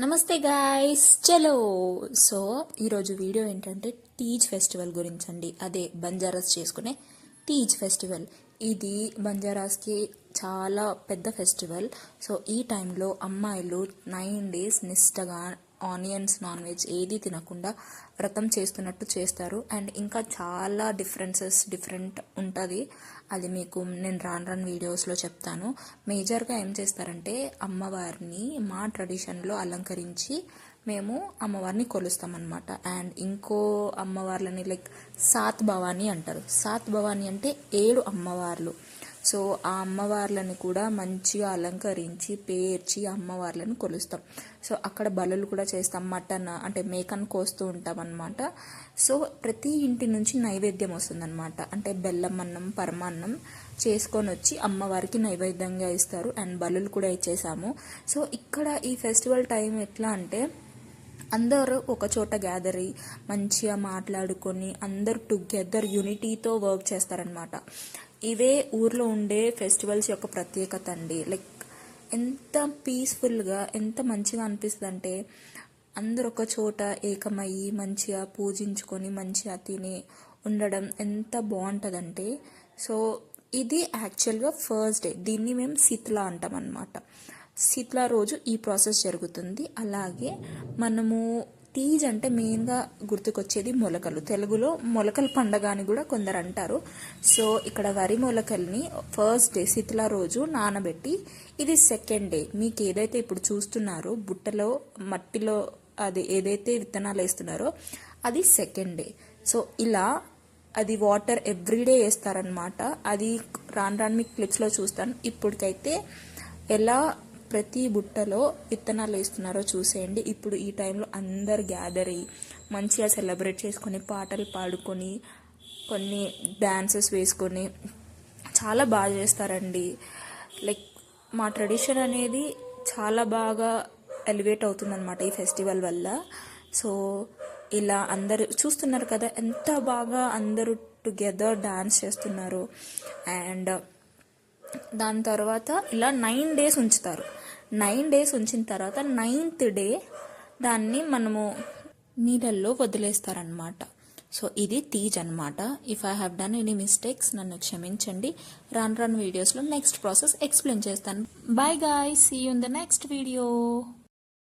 నమస్తే గాయ్స్, చలో. సో ఈరోజు వీడియో ఏంటంటే తీజ్ ఫెస్టివల్ గురించి అండి. అదే బంజారాస్ చేసుకునే తీజ్ ఫెస్టివల్. ఇది బంజారాస్కి చాలా పెద్ద ఫెస్టివల్. సో ఈ టైంలో అమ్మాయిలు 9 days నిష్టగా ఆనియన్స్, నాన్ వెజ్ ఏది తినకుండా వ్రతం చేస్తున్నట్టు చేస్తారు. అండ్ ఇంకా చాలా డిఫరెంట్ ఉంటుంది. అది మీకు నేను రాను వీడియోస్లో చెప్తాను. మేజర్గా ఏం చేస్తారంటే అమ్మవారిని మా ట్రెడిషన్లో అలంకరించి మేము అమ్మవారిని కొలుస్తాం అనమాట. అండ్ ఇంకో అమ్మవార్లని లైక్ సాత్ భవానీ అంటారు. సాత్ భవానీ అంటే 7 అమ్మవార్లు. సో ఆ అమ్మవార్లను కూడా మంచిగా అలంకరించి పేర్చి అమ్మవార్లను కొలుస్తాం. సో అక్కడ బలులు కూడా చేస్తాం. మటన్ అంటే మేకను కోస్తూ ఉంటాం అనమాట. సో ప్రతి ఇంటి నుంచి నైవేద్యం వస్తుందన్నమాట. అంటే బెల్లం అన్నం, పరమాన్నం చేసుకొని వచ్చి అమ్మవారికి నైవేద్యంగా ఇస్తారు. అండ్ బలులు కూడా ఇచ్చేసాము. సో ఇక్కడ ఈ ఫెస్టివల్ టైం ఎట్లా అంటే అందరూ ఒక చోట గ్యాదర్ అయ్యి మంచిగా మాట్లాడుకొని అందరూ టుగెదర్ యూనిటీతో వర్క్ చేస్తారనమాట. ఇవే ఊర్లో ఉండే ఫెస్టివల్స్ యొక్క ప్రత్యేకత అండి. లైక్ ఎంత పీస్ఫుల్గా, ఎంత మంచిగా అనిపిస్తుంది అంటే అందరు ఒక చోట ఏకమయ్యి మంచిగా పూజించుకొని మంచిగా తిని ఉండడం ఎంత బాగుంటుందంటే. సో ఇది యాక్చువల్గా ఫస్ట్ డే. దీన్ని మేము శీతల అంటాం అన్నమాట. శీతల రోజు ఈ ప్రాసెస్ జరుగుతుంది. అలాగే మనము తీజ్ అంటే మెయిన్గా గుర్తుకొచ్చేది మొలకలు. తెలుగులో మొలకల పండగ అని కూడా కొందరు అంటారు. సో ఇక్కడ వరి మొలకల్ని ఫస్ట్ డే శీతల రోజు నానబెట్టి, ఇది సెకండ్ డే. మీకు ఏదైతే ఇప్పుడు చూస్తున్నారో బుట్టలో మట్టిలో అది ఏదైతే విత్తనాలు వేస్తున్నారో అది సెకండ్ డే. సో ఇలా అది వాటర్ ఎవ్రీడే వేస్తారనమాట. అది రాను మీకు క్లిప్స్లో చూస్తాను. ఇప్పటికైతే ఎలా ప్రతి బుట్టలో విత్తనాలు వేస్తున్నారో చూసేయండి. ఇప్పుడు ఈ టైంలో అందరు గ్యాదర్ అయ్యి మంచిగా సెలబ్రేట్ చేసుకొని పాటలు పాడుకొని కొన్ని డ్యాన్సెస్ వేసుకొని చాలా బాగా చేస్తారండి. లైక్ మా ట్రెడిషన్ అనేది చాలా బాగా ఎలివేట్ అవుతుందన్నమాట ఈ ఫెస్టివల్ వల్ల. సో ఇలా అందరు చూస్తున్నారు కదా ఎంత బాగా అందరూ టుగెదర్ డాన్స్ చేస్తున్నారు. అండ్ దాని తర్వాత ఇలా 9 days ఉంచుతారు. 9 days ఉంచిన తర్వాత 9th day దాన్ని మనము నీళ్ళల్లో వదిలేస్తారనమాట. సో ఇది తీజ్ అనమాట. If I have done any mistakes నన్ను క్షమించండి. రాను వీడియోస్లో నెక్స్ట్ ప్రాసెస్ ఎక్స్ప్లెయిన్ చేస్తాను. Bye guys, see you in the next video.